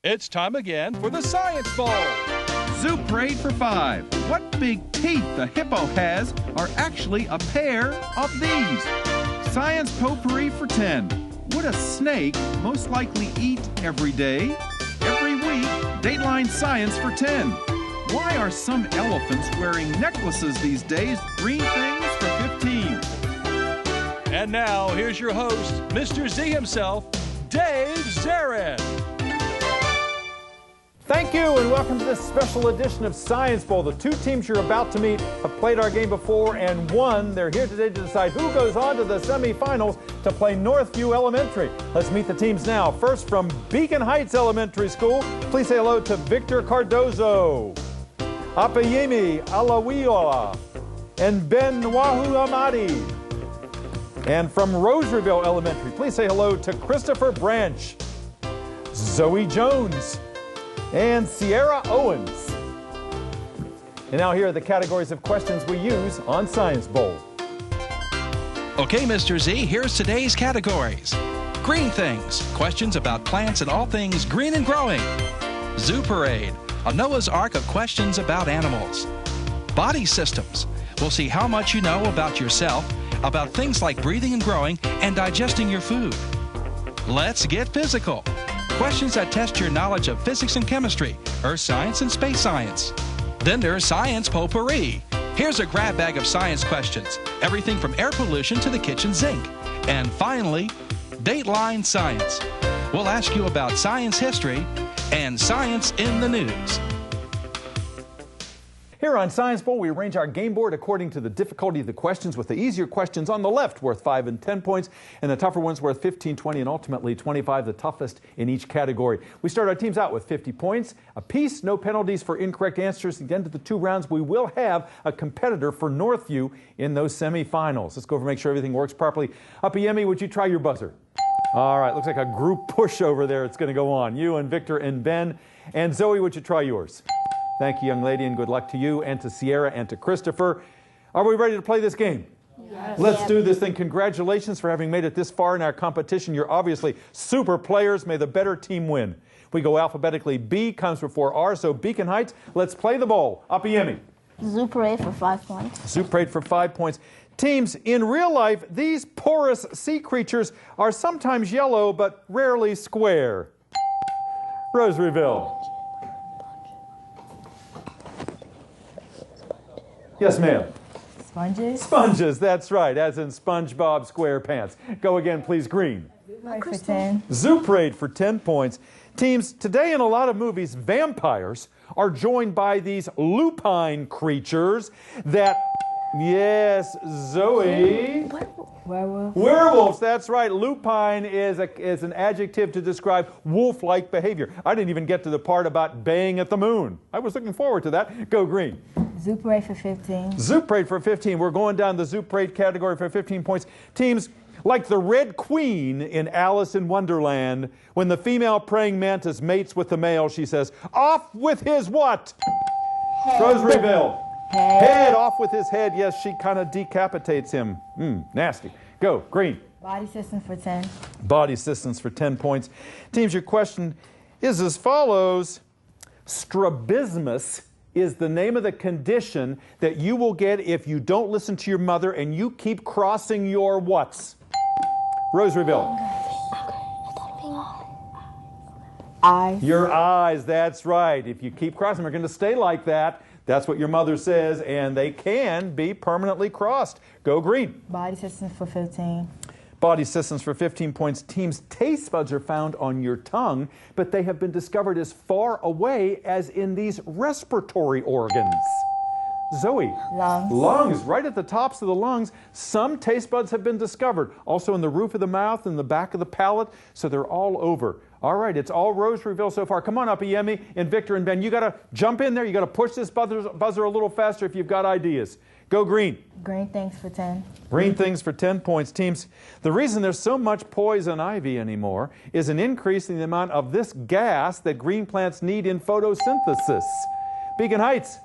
It's time again for the Science Bowl. Zoo Parade for 5. What big teeth the hippo has are actually a pair of these. Science Potpourri for 10. Would a snake most likely eat every day? Every week, Dateline Science for 10. Why are some elephants wearing necklaces these days? Green things for 15. And now, here's your host, Mr. Z himself, Dave Zarin. Thank you, and welcome to this special edition of Science Bowl. The two teams you're about to meet have played our game before and won. They're here today to decide who goes on to the semifinals to play Northview Elementary. Let's meet the teams now. First, from Beacon Heights Elementary School, please say hello to Victor Cardozo, Apayemi Alawiwa, and Ben Wahu Amadi. And from Rosaryville Elementary, please say hello to Christopher Branch, Zoe Jones, and Sierra Owens. And now here are the categories of questions we use on Science Bowl. Okay, Mr. Z, here's today's categories. Green things, questions about plants and all things green and growing. Zoo Parade, a Noah's Ark of questions about animals. Body systems, we'll see how much you know about yourself, about things like breathing and growing and digesting your food. Let's get physical. Questions that test your knowledge of physics and chemistry, earth science and space science. Then there's Science Potpourri. Here's a grab bag of science questions, everything from air pollution to the kitchen sink. And finally, Dateline Science. We'll ask you about science history and science in the news. Here on Science Bowl, we arrange our game board according to the difficulty of the questions, with the easier questions on the left worth 5 and 10 points, and the tougher ones worth 15, 20, and ultimately 25, the toughest in each category. We start our teams out with 50 points apiece, no penalties for incorrect answers. At the end of the 2 rounds, we will have a competitor for Northview in those semifinals. Let's go over and make sure everything works properly. Apayemi, would you try your buzzer? All right, looks like a group push over there. It's going to go on. You and Victor and Ben. And Zoe, would you try yours? Thank you, young lady, and good luck to you and to Sierra and to Christopher. Are we ready to play this game? Yes. Let's do this thing. Congratulations for having made it this far in our competition. You're obviously super players. May the better team win. We go alphabetically. B comes before R, so Beacon Heights. Let's play the bowl. Apayemi. Zoo Parade for 5 points. Zoo Parade for 5 points. Teams, in real life, these porous sea creatures are sometimes yellow, but rarely square. Rosaryville. Yes, ma'am. Sponges? Sponges, that's right, as in SpongeBob SquarePants. Go again, please, Green. For 10. Zoo Parade for 10 points. Teams, today in a lot of movies, vampires are joined by these lupine creatures that, yes, Zoe. Werewolf. Werewolves, that's right. Lupine is an adjective to describe wolf-like behavior. I didn't even get to the part about baying at the moon. I was looking forward to that. Go Green. Zoo Parade for 15. Zoo Parade for 15. We're going down the Zoo Parade category for 15 points. Teams, like the Red Queen in Alice in Wonderland, when the female praying mantis mates with the male, she says, "Off with his what?" Head. Rosaryville. Head. Head, off with his head. Yes, she kind of decapitates him. Nasty. Go, Green. Body systems for 10. Body systems for 10 points. Teams, your question is as follows. Strabismus is the name of the condition that you will get if you don't listen to your mother and you keep crossing your whats? Rosaryville. Eyes. Your eyes, that's right. If you keep crossing, they're going to stay like that. That's what your mother says, and they can be permanently crossed. Go Green. Body systems for 15. Body systems for 15 points. Teams, taste buds are found on your tongue, but they have been discovered as far away as in these respiratory organs. Zoe. Lungs. Lungs, right at the tops of the lungs. Some taste buds have been discovered. Also in the roof of the mouth and the back of the palate, so they're all over. All right, it's all Rosaryville so far. Come on, Apayemi and Victor and Ben. You got to jump in there. You got to push this buzzer a little faster if you've got ideas. Go Green. Green things for 10. Green things for 10 points. Teams, the reason there's so much poison ivy anymore is an increase in the amount of this gas that green plants need in photosynthesis. Beacon Heights.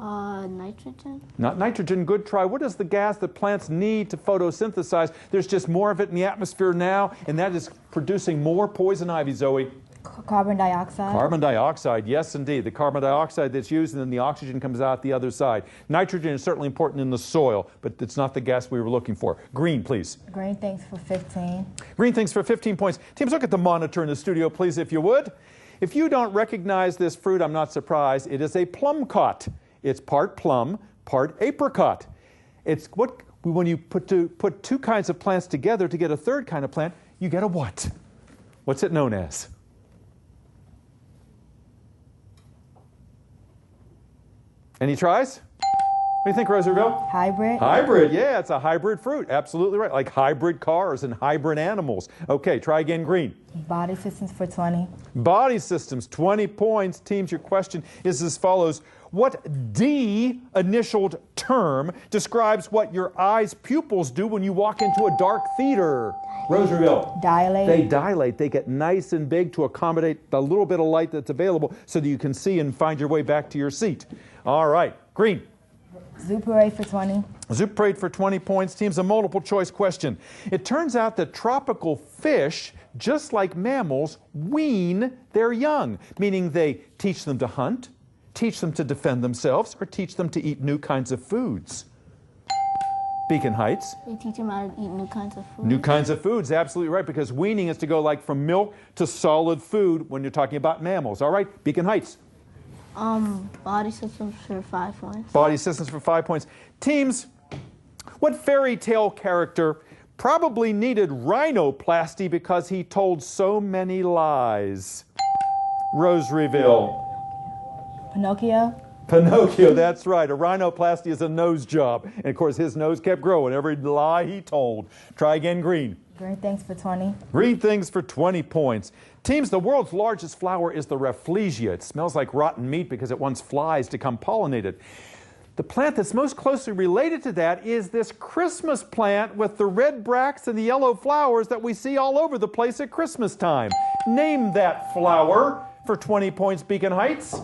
Nitrogen. Not nitrogen, good try. What is the gas that plants need to photosynthesize? There's just more of it in the atmosphere now, and that is producing more poison ivy, Zoe. Carbon dioxide. Carbon dioxide, yes indeed. The carbon dioxide that's used, and then the oxygen comes out the other side. Nitrogen is certainly important in the soil, but it's not the gas we were looking for. Green, please. Green thanks for 15. Green thinks for 15 points. Teams, look at the monitor in the studio, please, if you would. If you don't recognize this fruit, I'm not surprised. It is a plumcot. It's part plum, part apricot. It's what, when you put two kinds of plants together to get a third kind of plant, you get a what? What's it known as? Any tries? What do you think, Rosaryville? Hybrid. Hybrid, yeah, it's a hybrid fruit. Absolutely right. Like hybrid cars and hybrid animals. Okay, try again, green. Body systems for 20. Body systems, 20 points. Teams, your question is as follows. What D-initialed term describes what your eye's pupils do when you walk into a dark theater? Rosaryville. Dilate. They dilate. They get nice and big to accommodate the little bit of light that's available so that you can see and find your way back to your seat. All right, green. Zuperate for 20. Zuperate for 20 points. Teams, a multiple choice question. It turns out that tropical fish, just like mammals, wean their young, meaning they teach them to hunt, teach them to defend themselves, or teach them to eat new kinds of foods. Beacon Heights. They teach them how to eat new kinds of food. New kinds of foods, absolutely right, because weaning is to go like from milk to solid food when you're talking about mammals. All right, Beacon Heights. Body systems for 5 points. Body systems for 5 points. Teams, what fairy tale character probably needed rhinoplasty because he told so many lies? Rosaryville. Pinocchio. Pinocchio, that's right. A rhinoplasty is a nose job. And of course, his nose kept growing every lie he told. Try again, green. Green thanks for 20. Green things for 20 points. Teams, the world's largest flower is the Rafflesia. It smells like rotten meat because it wants flies to come pollinate it. The plant that's most closely related to that is this Christmas plant with the red bracts and the yellow flowers that we see all over the place at Christmas time. Name that flower for 20 points, Beacon Heights.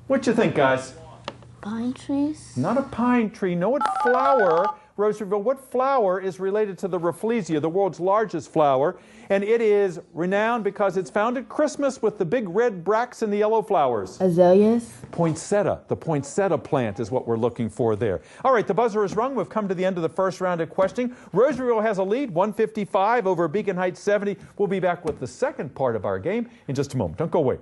What you think, guys? Pine trees? Not a pine tree. No, what flower, Rosaryville, what flower is related to the Rafflesia, the world's largest flower? And it is renowned because it's found at Christmas with the big red bracts and the yellow flowers. Azaleas. Poinsettia. The poinsettia plant is what we're looking for there. All right, the buzzer is rung. We've come to the end of the first round of questioning. Rosaryville has a lead, 155 over Beacon Heights 70. We'll be back with the second part of our game in just a moment. Don't go away.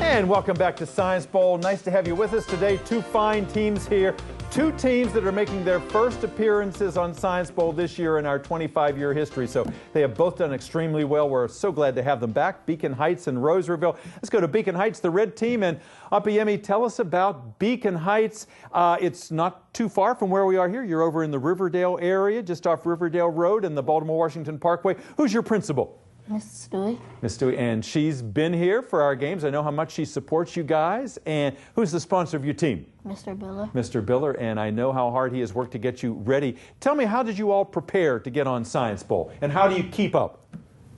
And welcome back to Science Bowl. Nice to have you with us today. Two fine teams here. Two teams that are making their first appearances on Science Bowl this year in our 25-year history. So they have both done extremely well. We're so glad to have them back, Beacon Heights and Rosaryville. Let's go to Beacon Heights, the red team. And Apiyemi, tell us about Beacon Heights. It's not too far from where we are here. You're over in the Riverdale area, just off Riverdale Road and the Baltimore-Washington Parkway. Who's your principal? Miss Stewie. Miss Stewie, and she's been here for our games. I know how much she supports you guys. And who's the sponsor of your team? Mr. Biller. Mr. Biller, and I know how hard he has worked to get you ready. Tell me, how did you all prepare to get on Science Bowl? And how do you keep up?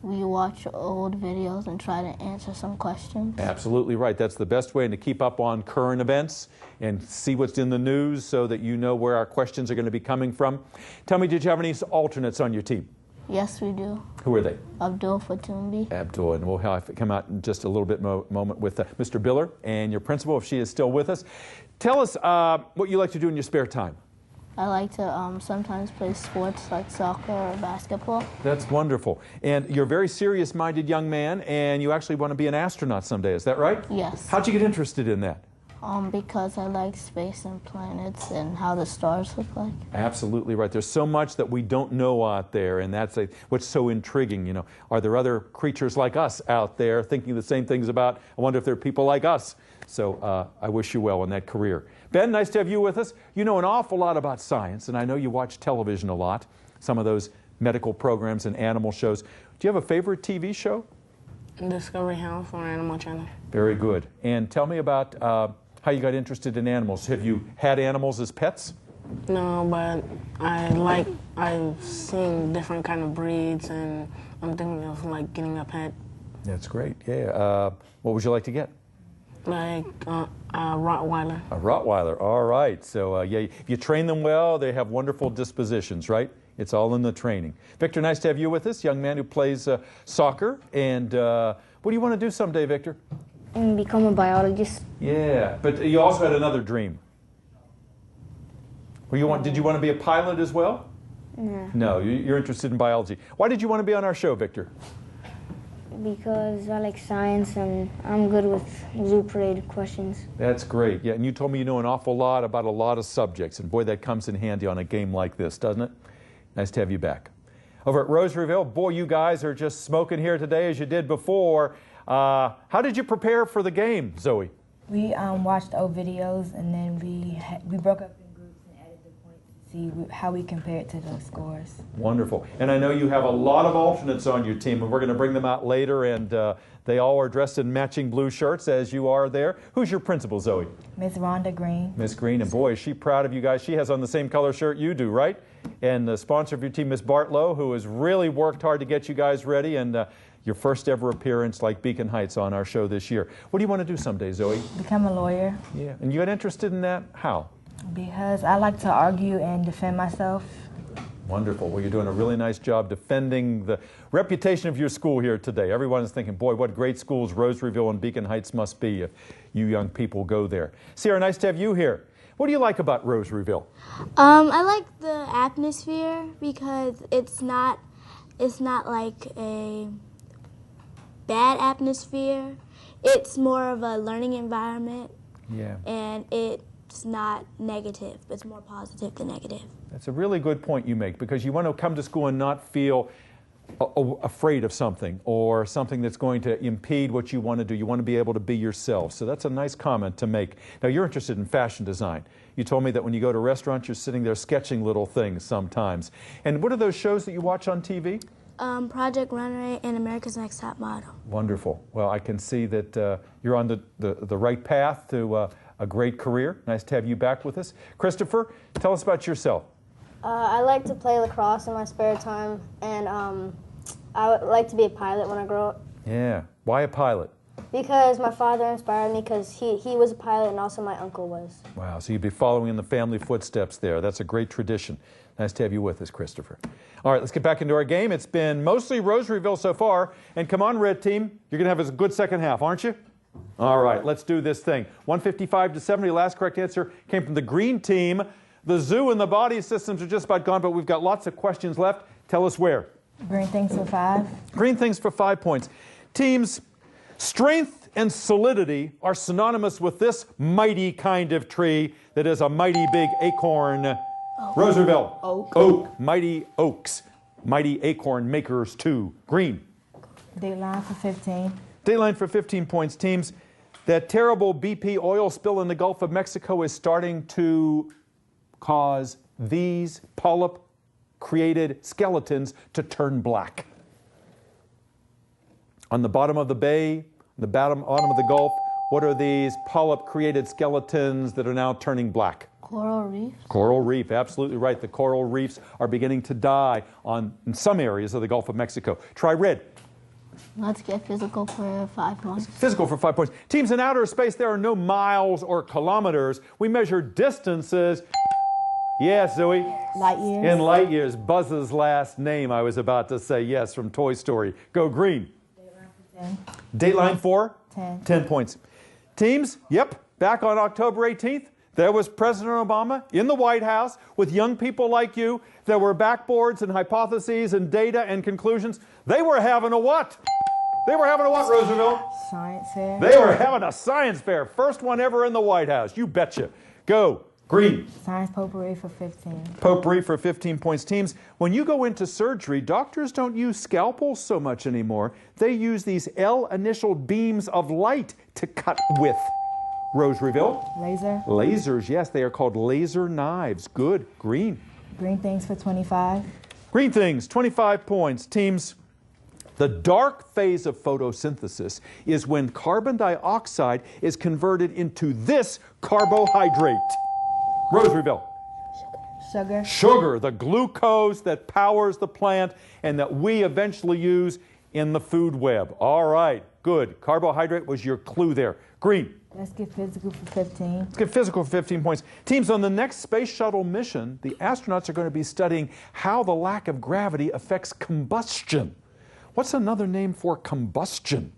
We watch old videos and try to answer some questions. Absolutely right. That's the best way to keep up on current events and see what's in the news so that you know where our questions are going to be coming from. Tell me, did you have any alternates on your team? Yes, we do. Who are they? Abdul Fatumbi. Abdul, and we'll have come out in just a little bit moment with Mr. Biller and your principal, if she is still with us. Tell us what you like to do in your spare time. I like to sometimes play sports like soccer or basketball. That's wonderful. And you're a very serious-minded young man, and you actually want to be an astronaut someday. Is that right? Yes. How'd you get interested in that? Because I like space and planets and how the stars look like. Absolutely right. There's so much that we don't know out there, and that's what's so intriguing. You know, are there other creatures like us out there thinking the same things about? I wonder if there are people like us. So I wish you well in that career. Ben, nice to have you with us. You know an awful lot about science, and I know you watch television a lot. Some of those medical programs and animal shows. Do you have a favorite TV show? Discovery House on Animal Channel. Very good. And tell me about how you got interested in animals. Have you had animals as pets? No, but I've seen different kind of breeds, and I'm thinking of like getting a pet, That's great. Yeah. What would you like to get? like a Rottweiler. A Rottweiler. All right. So, yeah, if you train them well, they have wonderful dispositions, right? It's all in the training. Victor, nice to have you with us, young man who plays soccer. And what do you want to do someday, Victor? And become a biologist. Yeah, but you also had another dream. Did you want to be a pilot as well? No. No, you're interested in biology. Why did you want to be on our show, Victor? Because I like science and I'm good with zoo parade questions. That's great. Yeah, and you told me you know an awful lot about a lot of subjects, and boy, that comes in handy on a game like this, doesn't it? Nice to have you back. Over at Rosaryville, boy, you guys are just smoking here today as you did before. How did you prepare for the game, Zoe? We watched old videos, and then we broke up in groups and added the points to see how we compared to the scores. Wonderful. And I know you have a lot of alternates on your team, and we're going to bring them out later, and they all are dressed in matching blue shirts, as you are there. Who's your principal, Zoe? Miss Rhonda Green. Miss Green, and boy, is she proud of you guys. She has on the same color shirt you do, right? And the sponsor of your team, Miss Bartlow, who has really worked hard to get you guys ready, and your first ever appearance like Beacon Heights on our show this year. What do you want to do someday, Zoe? Become a lawyer. Yeah, and you got interested in that? How? Because I like to argue and defend myself. Wonderful. Well, you're doing a really nice job defending the reputation of your school here today. Everyone is thinking, boy, what great schools Rosaryville and Beacon Heights must be if you young people go there. Sierra, nice to have you here. What do you like about Rosaryville? I like the atmosphere because it's not like a bad atmosphere. It's more of a learning environment. Yeah. And it's not negative. It's more positive than negative. That's a really good point you make, because you want to come to school and not feel afraid of something or something that's going to impede what you want to do. You want to be able to be yourself. So that's a nice comment to make. Now, you're interested in fashion design. You told me that when you go to restaurants, you're sitting there sketching little things sometimes. And what are those shows that you watch on TV? Project Runway and America's Next Top Model. Wonderful. Well, I can see that you're on the right path to a great career. Nice to have you back with us. Christopher, tell us about yourself. I like to play lacrosse in my spare time, and I would like to be a pilot when I grow up. Yeah. Why a pilot? Because my father inspired me, because he was a pilot and also my uncle was. Wow, so you'd be following in the family footsteps there. That's a great tradition. Nice to have you with us, Christopher. All right, let's get back into our game. It's been mostly Rosaryville so far. And come on, Red Team. You're going to have a good second half, aren't you? All right, let's do this thing. 155 to 70. Last correct answer came from the Green Team. The zoo and the body systems are just about gone, but we've got lots of questions left. Tell us where. Green things for 5. Green things for 5 points. Teams, strength and solidity are synonymous with this mighty kind of tree that is a mighty big acorn. Oak. Rosaryville. Oak. Oak. Mighty oaks. Mighty acorn makers too. Green. Dateline for 15. Dateline for 15 points. Teams, that terrible BP oil spill in the Gulf of Mexico is starting to cause these polyp-created skeletons to turn black. On the bottom of the bay, the bottom of the Gulf, what are these polyp-created skeletons that are now turning black? Coral reefs. Coral reef, absolutely right. The coral reefs are beginning to die in some areas of the Gulf of Mexico. Try red. Let's get physical for 5 points. Physical for 5 points. Teams, in outer space, there are no miles or kilometers. We measure distances. Yes, Zoe? Light years. In light years. Buzz's last name, I was about to say, yes, from Toy Story. Go Green. Dateline for 10. Dateline for? 10. 10 points. Teams, yep, back on October 18th, there was President Obama in the White House with young people like you. There were backboards and hypotheses and data and conclusions. They were having a what? They were having a what, Rosaryville? Science fair. They were having a science fair. First one ever in the White House. You betcha. Go. Green. Science potpourri for 15. Potpourri for 15 points. Teams, when you go into surgery, doctors don't use scalpels so much anymore. They use these L-initialed beams of light to cut with. Rosaryville. Laser. Lasers, yes, they are called laser knives. Good. Green. Green things for 25. Green things, 25 points. Teams, the dark phase of photosynthesis is when carbon dioxide is converted into this carbohydrate. Rosaryville. Sugar. Sugar, the glucose that powers the plant and that we eventually use in the food web. All right, good. Carbohydrate was your clue there. Green. Let's get physical for 15. Let's get physical for 15 points. Teams, on the next space shuttle mission, the astronauts are going to be studying how the lack of gravity affects combustion. What's another name for combustion?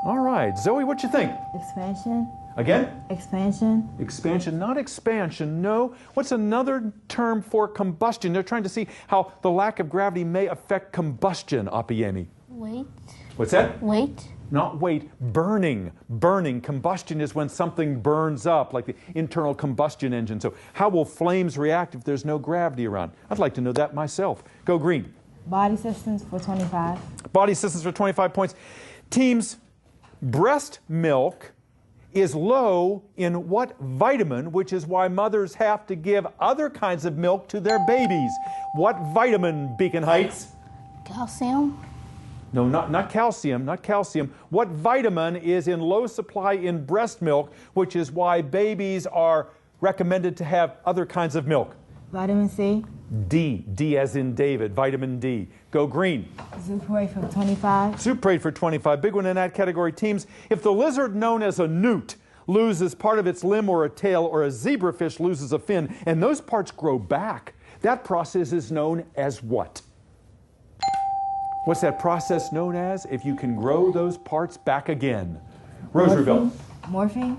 All right, Zoe, what you think? Expansion. Again? Expansion. Expansion, not expansion, no. What's another term for combustion? They're trying to see how the lack of gravity may affect combustion, Apiemi. Weight. What's that? Weight. Not weight, burning. Burning. Combustion is when something burns up, like the internal combustion engine. So how will flames react if there's no gravity around? I'd like to know that myself. Go green. Body systems for 25. Body systems for 25 points. Teams, breast milk is low in what vitamin, which is why mothers have to give other kinds of milk to their babies. What vitamin, Beacon Heights? Calcium. No, not calcium, not calcium. What vitamin is in low supply in breast milk, which is why babies are recommended to have other kinds of milk? Vitamin C. D. D as in David, vitamin D. Go green. Zuparate for 25. Zuparate for 25. Big one in that category. Teams, if the lizard known as a newt loses part of its limb or a tail, or a zebrafish loses a fin, and those parts grow back, that process is known as what? What's that process known as if you can grow those parts back again? Rosaryville. Morphing?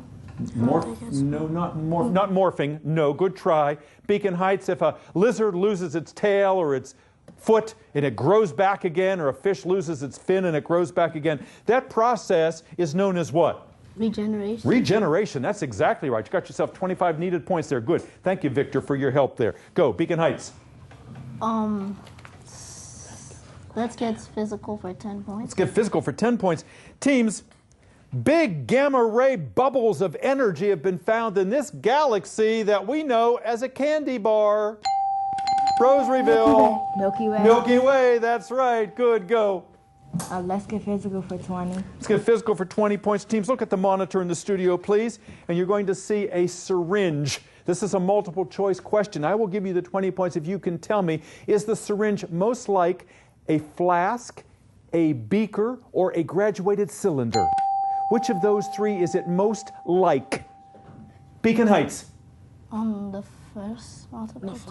No, not morphing. No, good try. Beacon Heights, if a lizard loses its tail or its foot and it grows back again, or a fish loses its fin and it grows back again, that process is known as what? Regeneration. Regeneration, that's exactly right. You got yourself 25 needed points there. Good. Thank you, Victor, for your help there. Go, Beacon Heights. Let's get physical for 10 points. Let's get physical for 10 points. Teams, big gamma ray bubbles of energy have been found in this galaxy that we know as a candy bar. Rosaryville. Milky Way. Milky Way, that's right. Good, go. Let's get physical for 20. Let's get physical for 20 points. Teams, look at the monitor in the studio, please. And you're going to see a syringe. This is a multiple choice question. I will give you the 20 points if you can tell me, is the syringe most like a flask, a beaker, or a graduated cylinder? Which of those three is it most like? Beacon Heights. The first multiple choice.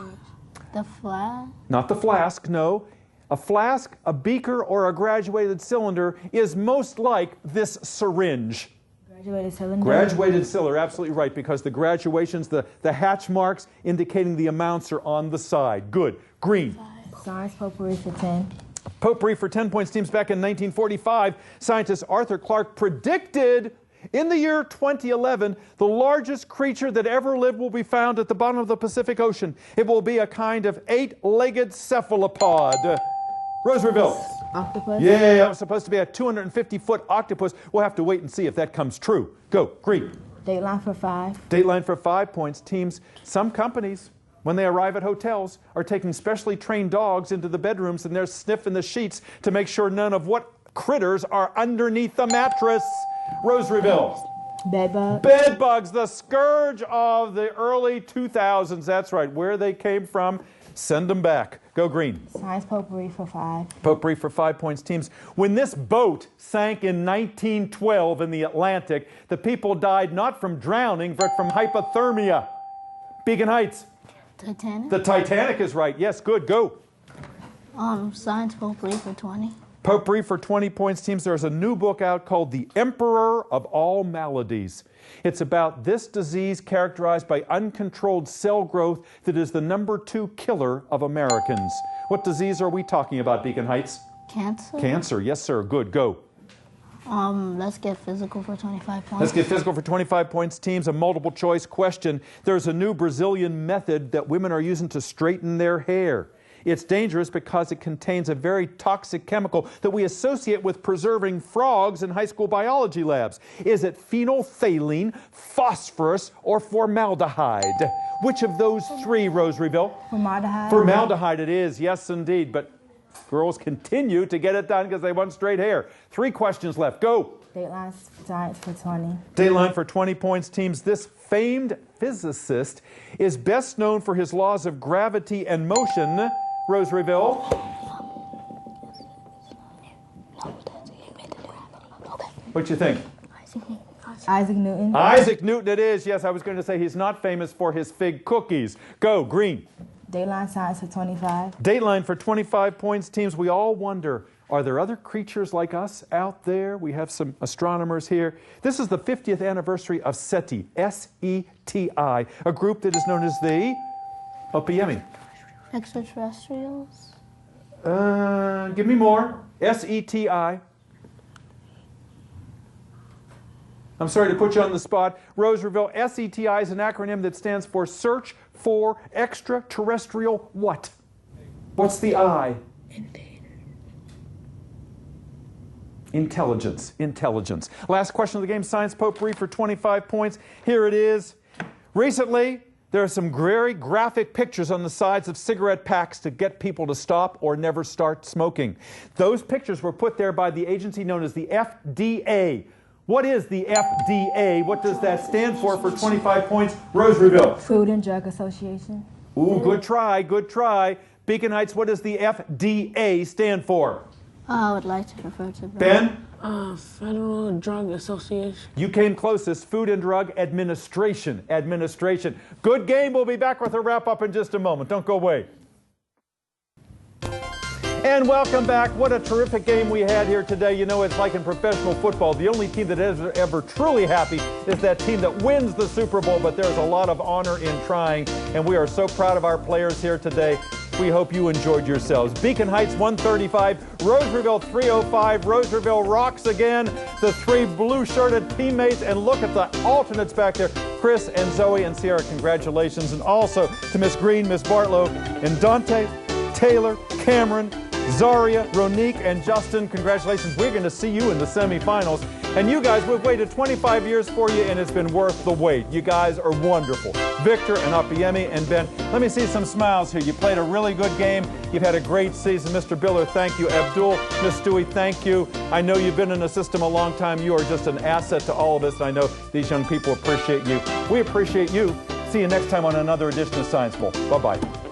The flask. Not the flask, no. A flask, a beaker, or a graduated cylinder is most like this syringe. Graduated cylinder. Graduated cylinder, absolutely right, because the graduations, the hatch marks indicating the amounts are on the side. Good. Green. Science potpourri for 10. Potpourri for 10 points. Teams, back in 1945, scientist Arthur Clarke predicted in the year 2011 the largest creature that ever lived will be found at the bottom of the Pacific Ocean. It will be a kind of 8-legged cephalopod. Rosaryville. Octopus. Yeah, it was supposed to be a 250-foot octopus. We'll have to wait and see if that comes true. Go, green. Dateline for 5. Dateline for 5 points. Teams, some companies, when they arrive at hotels, are taking specially trained dogs into the bedrooms and they're sniffing the sheets to make sure none of what critters are underneath the mattress. Rosaryville. Bed bugs. Bed bugs, the scourge of the early 2000s. That's right, where they came from. Send them back. Go green. Science potpourri for 5. Potpourri for 5 points. Teams, when this boat sank in 1912 in the Atlantic, the people died not from drowning, but from hypothermia. Beacon Heights. Titanic. The Titanic is right. Yes, good. Go. Science potpourri for 20. Potpourri for 20 points. Teams, there's a new book out called The Emperor of All Maladies. It's about this disease characterized by uncontrolled cell growth that is the #2 killer of Americans. What disease are we talking about, Beacon Heights? Cancer. Cancer. Yes, sir. Good. Go. Let's get physical for 25 points. Let's get physical for 25 points. Teams, a multiple choice question. There's a new Brazilian method that women are using to straighten their hair. It's dangerous because it contains a very toxic chemical that we associate with preserving frogs in high school biology labs. Is it phenolphthalein, phosphorus, or formaldehyde? Which of those three, Rosaryville? Formaldehyde. Formaldehyde it is, yes indeed, but girls continue to get it done because they want straight hair. 3 questions left. Go. Dateline Science for 20. Dateline for 20 points, teams. This famed physicist is best known for his laws of gravity and motion. Rosaryville. What you think? Isaac Newton. Isaac Newton it is. Yes, I was going to say he's not famous for his fig cookies. Go, Green. Dateline Science for 25. Dateline for 25 points, teams. We all wonder, are there other creatures like us out there? We have some astronomers here. This is the 50th anniversary of SETI, S-E-T-I, a group that is known as the Opiemi. Extraterrestrials? Give me more. S-E-T-I. I'm sorry to put you on the spot. Rosaryville, SETI is an acronym that stands for Search for Extraterrestrial what? What's the I? Intelligence. Intelligence. Last question of the game, Science Potpourri for 25 points. Here it is. Recently, there are some very graphic pictures on the sides of cigarette packs to get people to stop or never start smoking. Those pictures were put there by the agency known as the FDA. What is the FDA? What does that stand for 25 points? Rosaryville. Food and Drug Association. Ooh, good try, good try. Beacon Heights, what does the FDA stand for? I would like to refer to Ben? Federal Drug Association. You came closest. Food and Drug Administration. Administration. Good game. We'll be back with a wrap-up in just a moment. Don't go away. And welcome back. What a terrific game we had here today. You know, it's like in professional football. The only team that is ever truly happy is that team that wins the Super Bowl, but there's a lot of honor in trying, and we are so proud of our players here today. We hope you enjoyed yourselves. Beacon Heights 135, Rosaryville 305. Rosaryville rocks again. The three blue-shirted teammates, and look at the alternates back there. Chris and Zoe and Sierra, congratulations. And also to Miss Green, Miss Bartlow, and Dante, Taylor, Cameron, Zaria, Ronique, and Justin, congratulations. We're going to see you in the semifinals. And you guys, we've waited 25 years for you, and it's been worth the wait. You guys are wonderful. Victor and Opiemi and Ben, let me see some smiles here. You played a really good game. You've had a great season. Mr. Biller, thank you. Abdul, Miss Stewie, thank you. I know you've been in the system a long time. You are just an asset to all of us, and I know these young people appreciate you. We appreciate you. See you next time on another edition of Science Bowl. Bye-bye.